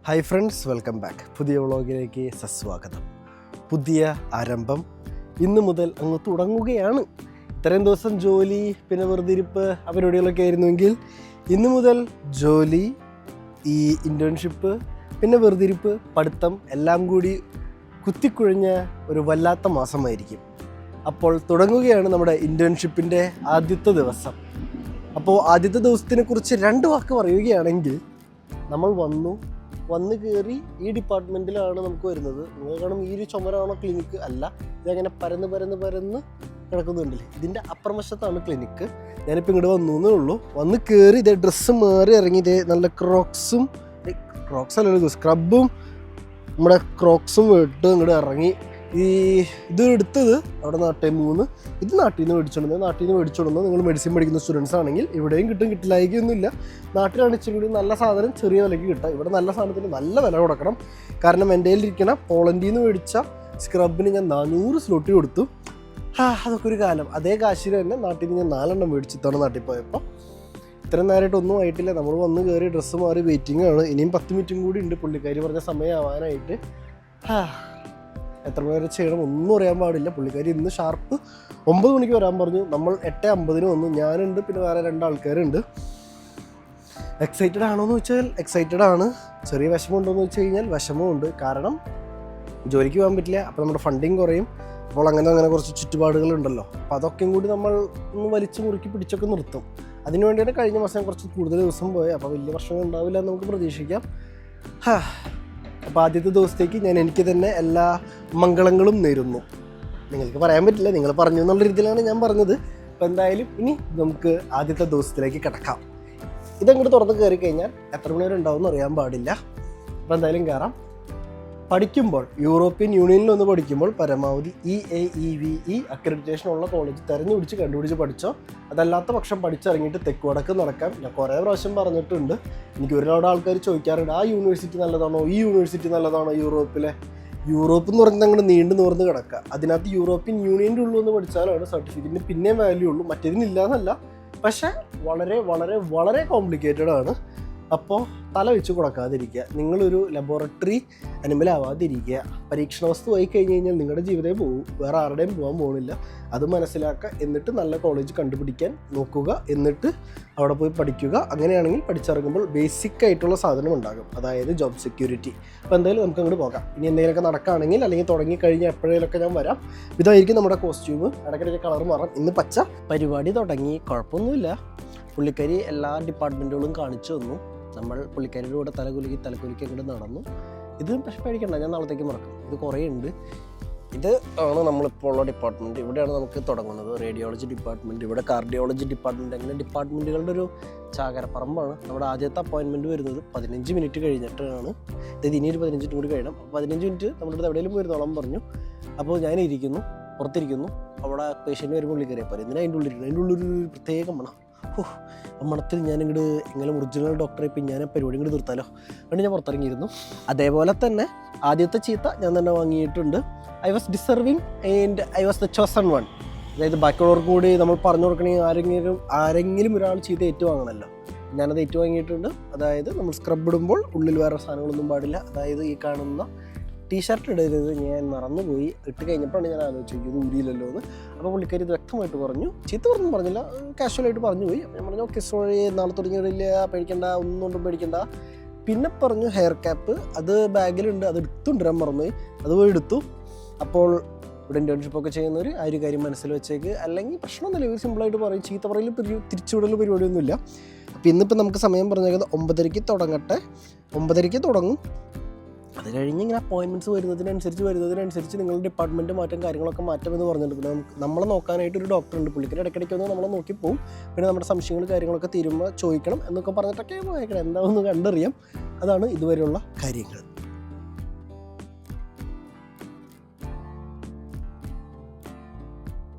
Hi friends, welcome back. പുതിയ വ്ളോഗിലേക്ക് സസ്വാഗതം. പുതിയ ആരംഭം ഇന്ന് മുതൽ അങ്ങ് തുടങ്ങുകയാണ്. ഇത്രയും ദിവസം ജോലി പിന്നെ വെറുതെ ഇരിപ്പ് ആ പരിപാടികളൊക്കെ ആയിരുന്നുവെങ്കിൽ ഇന്ന് മുതൽ ജോലി, ഈ ഇൻറ്റേൺഷിപ്പ്, പിന്നെ വെറുതെ ഇരിപ്പ്, പഠിത്തം എല്ലാം കൂടി കുത്തിക്കുഴഞ്ഞ ഒരു വല്ലാത്ത മാസമായിരിക്കും. അപ്പോൾ തുടങ്ങുകയാണ് നമ്മുടെ ഇൻറ്റേൺഷിപ്പിൻ്റെ ആദ്യത്തെ ദിവസം. അപ്പോൾ ആദ്യത്തെ ദിവസത്തിനെ കുറിച്ച് രണ്ട് വാക്ക് പറയുകയാണെങ്കിൽ, നമ്മൾ വന്ന് കയറി ഈ ഡിപ്പാർട്ട്മെൻറ്റിലാണ് നമുക്ക് വരുന്നത്. നിങ്ങൾ കാണും ഈ ഒരു ചുമരാണോ ക്ലിനിക്ക്? അല്ല, ഇതങ്ങനെ പരന്ന് കിടക്കുന്നുണ്ടല്ലേ. ഇതിൻ്റെ അപ്പുറവശത്താണ് ക്ലിനിക്ക്. ഞാനിപ്പോൾ ഇങ്ങോട്ട് വന്നു എന്നേ ഉള്ളൂ. വന്ന് കയറി ഇതേ ഡ്രസ്സ് മാറി ഇറങ്ങി, ഇതേ നല്ല ക്രോക്സ് അല്ലല്ലോ, സ്ക്രബും നമ്മുടെ ക്രോക്സും ഇട്ട് ഇങ്ങോട്ട് ഇറങ്ങി. ഇത് എടുത്തത് അവിടെ നാട്ടിൽ 3, ഇത് നാട്ടിൽ നിന്ന് മേടിച്ചോണ്ടുന്നത്. നിങ്ങൾ മെഡിസിൻ പഠിക്കുന്ന സ്റ്റുഡൻസ് ആണെങ്കിൽ ഇവിടെയും കിട്ടില്ലായിക്കൊന്നുമില്ല. നാട്ടിലാണ് ഇച്ചിരി കൂടി നല്ല സാധനം ചെറിയ വിലയ്ക്ക് കിട്ടുക. ഇവിടെ നല്ല സാധനത്തിന് നല്ല വില കൊടുക്കണം. കാരണം എൻ്റെ കയ്യിലിരിക്കണ പോളണ്ടിൽ നിന്ന് മേടിച്ച സ്ക്രബിന് ഞാൻ 400 സ്ലോട്ടി കൊടുത്തു. അതൊക്കെ ഒരു കാലം. അതേ കാശിന് തന്നെ നാട്ടിൽ നിന്ന് ഞാൻ 4 എണ്ണം മേടിച്ചു ഇത്തവണ നാട്ടിൽ പോയപ്പോൾ. ഇത്രയും നേരമായിട്ട് ഒന്നും ആയിട്ടില്ല. നമ്മൾ വന്ന് കയറി ഡ്രസ്സ് മാറി വെയിറ്റിംഗ് ആണ്. ഇനിയും 10 മിനിറ്റും കൂടി ഉണ്ട് പുള്ളിക്കാരി പറഞ്ഞ സമയമാവാനായിട്ട്. എത്ര മണി വരെ ചെയ്യണം ഒന്നും അറിയാൻ പാടില്ല. പുള്ളിക്കാരി ഇന്ന് ഷാർപ്പ് 9 മണിക്ക് വരാൻ പറഞ്ഞു. നമ്മൾ 8:50 വന്നു. ഞാനുണ്ട്, പിന്നെ വേറെ 2 ആൾക്കാരുണ്ട്. എക്സൈറ്റഡ് ആണോ എന്ന് വെച്ചാൽ എക്സൈറ്റഡ് ആണ്. ചെറിയ വിഷമമുണ്ടോയെന്ന് വെച്ച് കഴിഞ്ഞാൽ വിഷമമുണ്ട്. കാരണം ജോലിക്ക് പോകാൻ പറ്റില്ല. അപ്പോൾ നമ്മുടെ ഫണ്ടിങ് കുറയും. അപ്പോൾ അങ്ങനെ കുറച്ച് ചുറ്റുപാടുകളുണ്ടല്ലോ. അപ്പോൾ അതൊക്കെയും കൂടി നമ്മൾ ഒന്ന് വലിച്ചു മുറുക്കി പിടിച്ചൊക്കെ നിർത്തും. അതിനു വേണ്ടിയാണ് കഴിഞ്ഞ മാസം കുറച്ച് കൂടുതൽ ദിവസം പോയത്. അപ്പോൾ വലിയ പ്രശ്നങ്ങൾ ഉണ്ടാവില്ല എന്ന് നമുക്ക് പ്രതീക്ഷിക്കാം. അപ്പോൾ ആദ്യത്തെ ദിവസത്തേക്ക് ഞാൻ എനിക്ക് തന്നെ എല്ലാ മംഗളങ്ങളും നേരുന്നു. നിങ്ങൾക്ക് പറയാൻ പറ്റില്ല, നിങ്ങൾ പറഞ്ഞു എന്നുള്ള രീതിയിലാണ് ഞാൻ പറഞ്ഞത്. അപ്പോൾ എന്തായാലും ഇനി നമുക്ക് ആദ്യത്തെ ദിവസത്തിലേക്ക് കിടക്കാം. ഇതങ്ങോട്ട് തുറന്ന് കയറി കഴിഞ്ഞാൽ എത്ര മണി വരെ ഉണ്ടാവും എന്ന് അറിയാൻ പാടില്ല. അപ്പോൾ എന്തായാലും കയറാം. പഠിക്കുമ്പോൾ യൂറോപ്യൻ യൂണിയനിൽ പഠിക്കുമ്പോൾ പരമാവധി EAEVE അക്രഡിറ്റേഷൻ ഉള്ള കോളേജ് കണ്ടുപിടിച്ച് പഠിച്ചോ. അതല്ലാത്ത പക്ഷം പഠിച്ചിറങ്ങിയിട്ട് തെക്ക് വടക്ക് നടക്കാൻ ഞാൻ കുറേ പ്രാവശ്യം പറഞ്ഞിട്ടുണ്ട്. എനിക്ക് ഒരുപാട് ആൾക്കാർ ചോദിക്കാറുണ്ട്, ആ യൂണിവേഴ്സിറ്റി നല്ലതാണോ, ഈ യൂണിവേഴ്സിറ്റി നല്ലതാണോ? യൂറോപ്പ് എന്ന് പറഞ്ഞാൽ അങ്ങോട്ട് നീണ്ടു നിവർന്ന് കിടക്കുക. അതിനകത്ത് യൂറോപ്യൻ യൂണിയൻ്റെ ഉള്ളൂ എന്ന് പഠിച്ചാലാണ് സർട്ടിഫിക്കറ്റിന് പിന്നെയും വാല്യൂ ഉള്ളൂ. മറ്റേതിനില്ല എന്നല്ല, പക്ഷേ വളരെ വളരെ വളരെ കോംപ്ലിക്കേറ്റഡ് ആണ്. അപ്പോൾ തല വെച്ച് കൊടുക്കാതിരിക്കുക. നിങ്ങളൊരു ലബോറട്ടറി അനിമലാവാതിരിക്കുക. പരീക്ഷണ വസ്തു ആയി കഴിഞ്ഞ് കഴിഞ്ഞാൽ നിങ്ങളുടെ ജീവിതമേ പോകും, വേറെ ആരുടെയും പോകാൻ പോകുന്നില്ല. അത് മനസ്സിലാക്കുക. എന്നിട്ട് നല്ല കോളേജ് കണ്ടുപിടിക്കാൻ നോക്കുക. എന്നിട്ട് അവിടെ പോയി പഠിക്കുക. അങ്ങനെയാണെങ്കിൽ പഠിച്ചിറങ്ങുമ്പോൾ ബേസിക് ആയിട്ടുള്ള സാധനം ഉണ്ടാകും, അതായത് ജോബ് സെക്യൂരിറ്റി. അപ്പോൾ എന്തായാലും നമുക്ക് അങ്ങോട്ട് പോകാം. ഇനി എന്തെങ്കിലുമൊക്കെ നടക്കുകയാണെങ്കിൽ അല്ലെങ്കിൽ തുടങ്ങിക്കഴിഞ്ഞാൽ എപ്പോഴേലൊക്കെ ഞാൻ വരാം. ഇതായിരിക്കും നമ്മുടെ കോസ്റ്റ്യൂം. ഇടയ്ക്കിടയ്ക്ക് കളർ മാറാം. ഇന്ന് പച്ച. പരിപാടി തുടങ്ങി, കുഴപ്പമൊന്നുമില്ല. പുള്ളിക്കാരി എല്ലാ ഡിപ്പാർട്ട്മെൻറ്റുകളും കാണിച്ചു തന്നു. നമ്മൾ പുള്ളിക്കാരിയുടെ കൂടെ തലകുലുക്കി അങ്ങോട്ട് നടന്നു. ഇത് പക്ഷേ പേടിക്കണ്ട, ഞാൻ നാളത്തേക്ക് മറക്കും. ഇത് കുറേ ഉണ്ട്. ഇത് ആണ് നമ്മളിപ്പോൾ ഉള്ള ഡിപ്പാർട്ട്മെൻറ്റ്. ഇവിടെയാണ് നമുക്ക് തുടങ്ങുന്നത്. റേഡിയോളജി ഡിപ്പാർട്ട്മെൻറ്റ്, ഇവിടെ കാർഡിയോളജി ഡിപ്പാർട്ട്മെൻറ്റ്, അങ്ങനെ ഡിപ്പാർട്ട്മെൻറ്റുകളുടെ ഒരു ചാകരപ്പറമ്പാണ്. നമ്മുടെ ആദ്യത്തെ അപ്പോയിൻമെൻറ്റ് വരുന്നത് 15 മിനിറ്റ് കഴിഞ്ഞിട്ടാണ്. ഇത് ഇനി ഒരു 15 മിനിറ്റ് കൂടി കഴിയണം. 15 മിനിറ്റ് നമ്മളിവിടെ എവിടെയെങ്കിലും പോയിരുന്നോളം പറഞ്ഞു. അപ്പോൾ ഞാൻ പുറത്തിരിക്കുന്നു. അവിടെ പേഷ്യൻ്റ് വരുമ്പോൾ പുള്ളിക്കാരിയെ പറയും, ഇതിന് അതിൻ്റെ ഉള്ളൊരു പ്രത്യേക മണം. മണത്തിൽ ഞാനിങ്ങോട്ട് എങ്ങനെ ഒറിജിനൽ ഡോക്ടറെ ഇപ്പം ഞാൻ പരിപാടി ഇങ്ങോട്ട് നിർത്താലോ. അതുകൊണ്ട് ഞാൻ പുറത്തിറങ്ങിയിരുന്നു. അതേപോലെ തന്നെ ആദ്യത്തെ ചീത്ത ഞാൻ തന്നെ വാങ്ങിയിട്ടുണ്ട്. I was deserving and I was the chosen one. അതായത് ബാക്കിയുള്ളവർക്ക് കൂടി നമ്മൾ പറഞ്ഞു കൊടുക്കണമെങ്കിൽ ആരെങ്കിലും ഒരാൾ ചീത്ത ഏറ്റുവാങ്ങണമല്ലോ. ഞാനത് ഏറ്റുവാങ്ങിയിട്ടുണ്ട്. അതായത് നമ്മൾ സ്ക്രബ് ഇടുമ്പോൾ ഉള്ളിൽ വേറെ സാധനങ്ങളൊന്നും പാടില്ല. അതായത് ഈ കാണുന്ന ടീഷർട്ട് ഇടരുത്. ഞാൻ മറന്നുപോയി. ഇട്ട് കഴിഞ്ഞപ്പോഴാണ് ഞാൻ ആലോചിച്ചു ഇത് ഊരിയില്ലല്ലോ എന്ന്. അപ്പോൾ പുള്ളിക്കാരി ഇത് വ്യക്തമായിട്ട് പറഞ്ഞു. ചീത്ത പറഞ്ഞില്ല, കാഷ്വലായിട്ട് പറഞ്ഞു പോയി. ഞാൻ പറഞ്ഞു ഓക്കെ സോറി, നാളെ തുടങ്ങിയില്ല, പേടിക്കണ്ട, ഒന്നും പേടിക്കണ്ട. പിന്നെ പറഞ്ഞു ഹെയർ ക്യാപ്പ്, അത് ബാഗിലുണ്ട്, അത് എടുത്തുകൊണ്ടിരാൻ മറന്നുപോയി. അത് പോയി എടുത്തു. അപ്പോൾ ഇവിടെ ഇൻറ്റേൺഷിപ്പൊക്കെ ചെയ്യുന്നവർ ആ ഒരു കാര്യം മനസ്സിൽ വെച്ചേക്ക്. അല്ലെങ്കിൽ പ്രശ്നമൊന്നുമില്ല, ഇവർ സിമ്പിളായിട്ട് പറയും. ചീത്ത പറയൽ തിരിച്ചുവിടൽ പരിപാടിയൊന്നുമില്ല. അപ്പോൾ ഇന്നിപ്പോൾ നമുക്ക് സമയം പറഞ്ഞേക്കുന്നത് 9:30 തുടങ്ങട്ടെ. 9:30 തുടങ്ങും. അത് കഴിഞ്ഞ് ഇങ്ങനെ അപ്പോയിൻമെൻറ്റ്സ് വരുന്നതിനനുസരിച്ച് നിങ്ങളുടെ ഡിപ്പാർട്ട്മെൻറ്റ് കാര്യങ്ങളൊക്കെ മാറ്റുമെന്ന് പറഞ്ഞിട്ടുണ്ട്. പിന്നെ നമ്മളെ നോക്കാനായിട്ടൊരു ഡോക്ടറുണ്ട്. പുള്ളിക്കാരി ഇടയ്ക്കിടയ്ക്ക് വന്ന് നമ്മളെ നോക്കി പോകും. പിന്നെ നമ്മുടെ സംശയങ്ങൾ കാര്യങ്ങളൊക്കെ തീരുമ്പോൾ ചോദിക്കണം എന്നൊക്കെ പറഞ്ഞിട്ടൊക്കെ പോയേക്കണം. എന്താണെന്ന് കണ്ടറിയാം. അതാണ് ഇതുവരെയുള്ള കാര്യങ്ങൾ.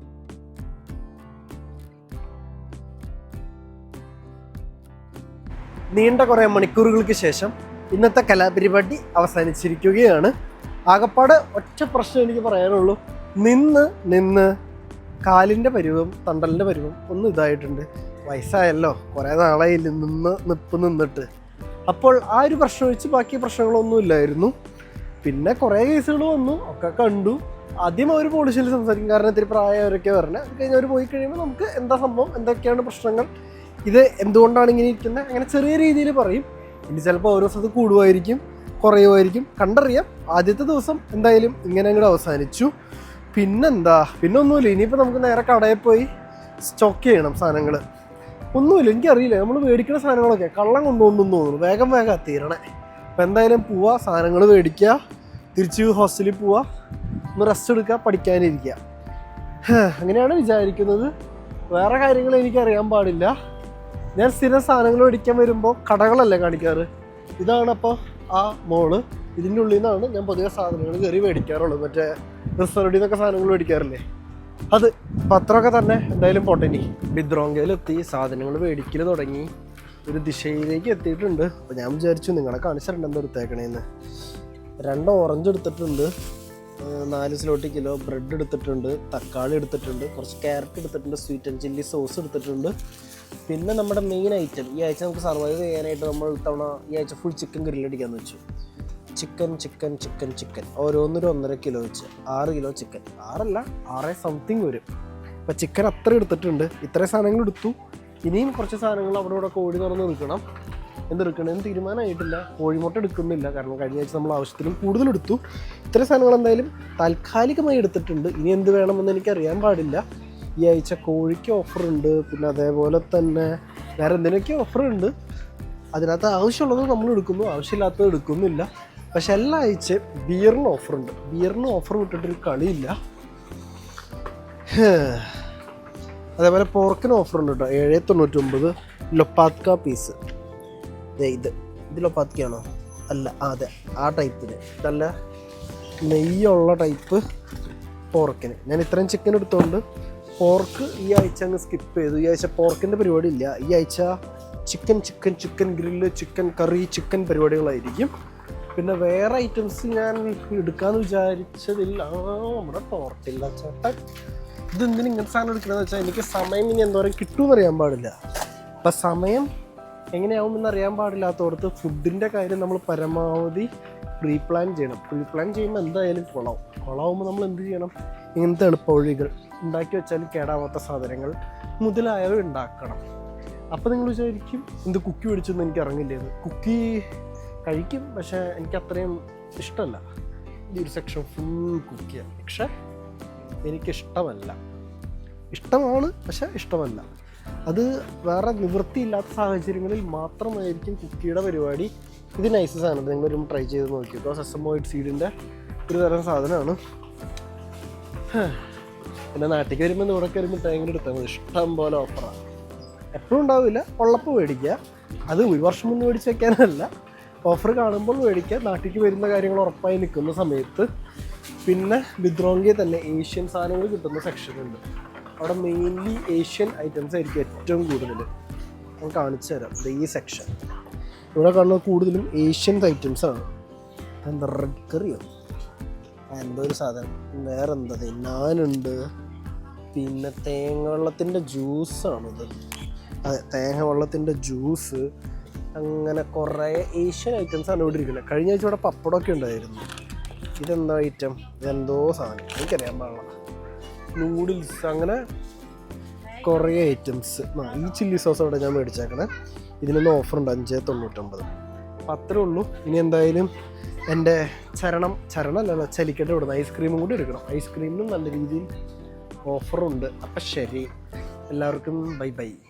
നീണ്ട കുറേ മണിക്കൂറുകൾക്ക് ശേഷം ഇന്നത്തെ കലാപരിപാടി അവസാനിച്ചിരിക്കുകയാണ്. ആകപ്പാട് ഒറ്റ പ്രശ്നം എനിക്ക് പറയാനുള്ളൂ, നിന്ന് കാലിൻ്റെ പരുവം തണ്ടലിൻ്റെ പരുവം ഒന്നും ഇതായിട്ടുണ്ട്. വയസ്സായല്ലോ, കുറേ നാളായില്ല നിന്നിട്ട്. അപ്പോൾ ആ ഒരു പ്രശ്നം വെച്ച് ബാക്കി പ്രശ്നങ്ങളൊന്നും ഇല്ലായിരുന്നു. പിന്നെ കുറേ കേസുകൾ വന്നു, ഒക്കെ കണ്ടു. ആദ്യം അവർ പോലീസിൽ സംസാരിക്കും, കാരണം ഇത്തിരി പ്രായവരൊക്കെ പറഞ്ഞത്. അത് കഴിഞ്ഞ് അവർ പോയി കഴിയുമ്പോൾ നമുക്ക് എന്താ സംഭവം, എന്തൊക്കെയാണ് പ്രശ്നങ്ങൾ, ഇത് എന്തുകൊണ്ടാണ് ഇങ്ങനെ ഇരിക്കുന്നത്, അങ്ങനെ ചെറിയ രീതിയിൽ പറയും. ഇനി ചിലപ്പോൾ ഓരോ സ്ഥലത്ത് കൂടുമായിരിക്കും, കുറയുമായിരിക്കും, കണ്ടറിയാം. ആദ്യത്തെ ദിവസം എന്തായാലും ഇങ്ങനെ അങ്ങോട്ട് അവസാനിച്ചു. പിന്നെന്താ, പിന്നെ ഒന്നുമില്ല. ഇനിയിപ്പോൾ നമുക്ക് നേരെ കടയിൽ പോയി സ്റ്റോക്ക് ചെയ്യണം സാധനങ്ങൾ. ഒന്നുമില്ല, എനിക്കറിയില്ല. നമ്മൾ മേടിക്കുന്ന സാധനങ്ങളൊക്കെ കള്ളം കൊണ്ടുപോകുന്നു തോന്നുന്നു. വേഗം തീരണേ. അപ്പോൾ എന്തായാലും പോവുക, സാധനങ്ങൾ മേടിക്കുക, തിരിച്ച് ഹോസ്റ്റലിൽ പോവുക, ഒന്ന് റെസ്റ്റ് എടുക്കുക, പഠിക്കാനിരിക്കുക. അങ്ങനെയാണ് വിചാരിക്കുന്നത്. വേറെ കാര്യങ്ങൾ എനിക്കറിയാൻ പാടില്ല. ഞാൻ സ്ഥിരം സാധനങ്ങൾ മേടിക്കാൻ വരുമ്പോൾ കടകളല്ലേ കാണിക്കാറ്. ഇതാണ് അപ്പോൾ ആ മോള്. ഇതിൻ്റെ ഉള്ളിൽ നിന്നാണ് ഞാൻ പൊതുവെ സാധനങ്ങൾ കയറി മേടിക്കാറുള്ളത്. മറ്റേ റിസർവിൽ നിന്നൊക്കെ സാധനങ്ങൾ മേടിക്കാറില്ലേ, അത്. പത്രമൊക്കെ തന്നെ എന്തായാലും പൊട്ടനി ബിദ്രോങ്കയിലെത്തി, സാധനങ്ങൾ മേടിക്കൽ തുടങ്ങി, ഒരു ദിശയിലേക്ക് എത്തിയിട്ടുണ്ട്. അപ്പോൾ ഞാൻ വിചാരിച്ചു നിങ്ങളെ കാണിച്ചിട്ടുണ്ട് എന്താ എടുത്തേക്കണേന്ന്. 2 ഓറഞ്ച് എടുത്തിട്ടുണ്ട്, 4 സ്ലോട്ടി കിലോ ബ്രെഡ് എടുത്തിട്ടുണ്ട്, തക്കാളി എടുത്തിട്ടുണ്ട്, കുറച്ച് ക്യാരറ്റ് എടുത്തിട്ടുണ്ട്, സ്വീറ്റ് ആൻഡ് ചില്ലി സോസ് എടുത്തിട്ടുണ്ട്. പിന്നെ നമ്മുടെ മെയിൻ ഐറ്റം, ഈ ആഴ്ച നമുക്ക് സർവൈവ് ചെയ്യാനായിട്ട് നമ്മൾ തവണ ഈ ആഴ്ച ഫുൾ ചിക്കൻ ഗ്രില്ലടിക്കാമെന്ന് വെച്ചു. ചിക്കൻ ഓരോന്നൊരു 1.5 കിലോ വെച്ച് 6 കിലോ ചിക്കൻ. 6 സംതിങ് വരും. അപ്പോൾ ചിക്കൻ അത്ര എടുത്തിട്ടുണ്ട്. ഇത്രയും സാധനങ്ങൾ എടുത്തു. ഇനിയും കുറച്ച് സാധനങ്ങൾ അവിടെ ഇവിടെ കോഴി തുറന്ന് എടുക്കണം. എന്തെടുക്കണമെന്ന് തീരുമാനമായിട്ടില്ല. കോഴിമുട്ട എടുക്കുന്നില്ല, കാരണം കഴിഞ്ഞ ആഴ്ച നമ്മൾ ആവശ്യത്തിലും കൂടുതലെടുത്തു. ഇത്രയും സാധനങ്ങൾ എന്തായാലും താൽക്കാലികമായി എടുത്തിട്ടുണ്ട്. ഇനി എന്ത് വേണമെന്ന് എനിക്കറിയാൻ പാടില്ല. ഈ ആഴ്ച കോഴിക്ക് ഓഫറുണ്ട്, പിന്നെ അതേപോലെ തന്നെ വേറെ എന്തിനൊക്കെ ഓഫറുണ്ട്. അതിനകത്ത് ആവശ്യമുള്ളത് നമ്മൾ എടുക്കുന്നു, ആവശ്യമില്ലാത്തത് എടുക്കുന്നില്ല. പക്ഷെ എല്ലാ ആഴ്ച ബിയറിന് ഓഫറുണ്ട്. ബിയറിന് ഓഫർ വിട്ടിട്ടൊരു കളിയില്ല. അതേപോലെ പോർക്കിന് ഓഫറുണ്ട് കേട്ടോ, 7.99 ലൊപ്പാത്ക പീസ്. ഇത് ലൊപ്പാത്കയാണോ? അല്ല, അതെ, ആ ടൈപ്പിന് നല്ല നെയ്യുള്ള ടൈപ്പ് പോർക്കിന്. ഞാൻ ഇത്രയും ചിക്കൻ എടുത്തുകൊണ്ട് പോർക്ക് ഈ ആഴ്ച അങ്ങ് സ്കിപ്പ് ചെയ്തു. ഈ ആഴ്ച പോർക്കിൻ്റെ പരിപാടി ഇല്ല. ഈ ആഴ്ച ചിക്കൻ ഗ്രില്ല്, ചിക്കൻ കറി, ചിക്കൻ പരിപാടികളായിരിക്കും. പിന്നെ വേറെ ഐറ്റംസ് ഞാൻ എടുക്കാമെന്ന് വിചാരിച്ചതില്ല. നമ്മുടെ ടോർട്ടില്ല ചേട്ടൻ. ഇതെന്തിനും ഇങ്ങനത്തെ സാധനം എടുക്കണമെന്ന് വെച്ചാൽ എനിക്ക് സമയം ഇനി എന്തോരം കിട്ടുമെന്ന് അറിയാൻ പാടില്ല. അപ്പം സമയം എങ്ങനെയാവുമെന്ന് അറിയാൻ പാടില്ലാത്തടത്ത് ഫുഡിൻ്റെ കാര്യം നമ്മൾ പരമാവധി പ്രീ പ്ലാൻ ചെയ്യണം. പ്രീ പ്ലാൻ ചെയ്യുമ്പോൾ എന്തായാലും കുളമാവുമ്പോൾ നമ്മൾ എന്ത് ചെയ്യണം, ഇങ്ങനത്തെ എളുപ്പവഴികൾ ഉണ്ടാക്കി വെച്ചാലും കേടാവാത്ത സാധനങ്ങൾ മുതലായവ ഉണ്ടാക്കണം. അപ്പോൾ നിങ്ങൾ വിചാരിക്കും എന്ത് കുക്കി മേടിച്ചൊന്നും എനിക്ക് അറിഞ്ഞില്ലേന്ന്. കുക്കി കഴിക്കും, പക്ഷേ എനിക്ക് അത്രയും ഇഷ്ടമല്ല. ഈ ഒരു സെക്ഷൻ ഫുൾ കുക്കിയാണ്, പക്ഷെ എനിക്കിഷ്ടമല്ല. ഇഷ്ടമാണ്, പക്ഷെ ഇഷ്ടമല്ല. അത് വേറെ നിവൃത്തിയില്ലാത്ത സാഹചര്യങ്ങളിൽ മാത്രമായിരിക്കും കുക്കിയുടെ പരിപാടി. ഇത് നൈസ് സാധനം, നിങ്ങളൊരു ട്രൈ ചെയ്ത് നോക്കിയോ. സെസമോയിഡ് സീഡിൻ്റെ ഒരു തരം സാധനമാണ്. പിന്നെ നാട്ടിലേക്ക് വരുമ്പോൾ ഇവിടെ വരുമ്പോൾ തേങ്ങ എടുത്താൽ മതി, ഇഷ്ടം പോലെ ഓഫറാണ്. എപ്പോഴും ഉണ്ടാവില്ല, ഉള്ളപ്പോൾ മേടിക്കുക. അത് ഒരു വർഷം മുന്നേ മേടിച്ച് വയ്ക്കാനല്ല, ഓഫർ കാണുമ്പോൾ മേടിക്കുക. നാട്ടിലേക്ക് വരുന്ന കാര്യങ്ങൾ ഉറപ്പായി നിൽക്കുന്ന സമയത്ത്. പിന്നെ ബിദ്രോങ്കയിൽ തന്നെ ഏഷ്യൻ സാധനങ്ങൾ കിട്ടുന്ന സെക്ഷനുണ്ട്. അവിടെ മെയിൻലി ഏഷ്യൻ ഐറ്റംസ് ആയിരിക്കും ഏറ്റവും കൂടുതൽ. ഞാൻ കാണിച്ചു തരാം. ഈ സെക്ഷൻ ഇവിടെ കാണുന്നത് കൂടുതലും ഏഷ്യൻ ഐറ്റംസാണ്. എന്താ റെഡ് കറിയോ എന്തോ ഒരു സാധനം, വേറെ എന്താ നാനുണ്ട്. പിന്നെ തേങ്ങ വെള്ളത്തിൻ്റെ ജ്യൂസാണിത്. അതെ, തേങ്ങ വെള്ളത്തിൻ്റെ ജ്യൂസ്. അങ്ങനെ കുറേ ഏഷ്യൻ ഐറ്റംസാണ് ഇവിടെ ഇരിക്കുന്നത്. കഴിഞ്ഞ ആഴ്ച ഇവിടെ പപ്പടമൊക്കെ ഉണ്ടായിരുന്നു. ഇതെന്താ ഐറ്റം, ഇതെന്തോ സാധനം എനിക്കറിയാൻ പാടില്ല. നൂഡിൽസ്, അങ്ങനെ കുറേ ഐറ്റംസ്. ഈ ചില്ലി സോസ് അവിടെ ഞാൻ മേടിച്ചേക്കണേ. ഇതിനൊന്നും ഓഫറുണ്ട് 5.99. അപ്പം അത്രേ ഉള്ളൂ. ഇനി എന്തായാലും എൻ്റെ ചരണമല്ല ചലിക്കട്ടെ ഇവിടുന്ന് ഐസ്ക്രീമും കൂടി എടുക്കണം. ഐസ്ക്രീമിനും നല്ല രീതിയിൽ ഓഫറുണ്ട്. അപ്പം ശരി, എല്ലാവർക്കും ബൈ.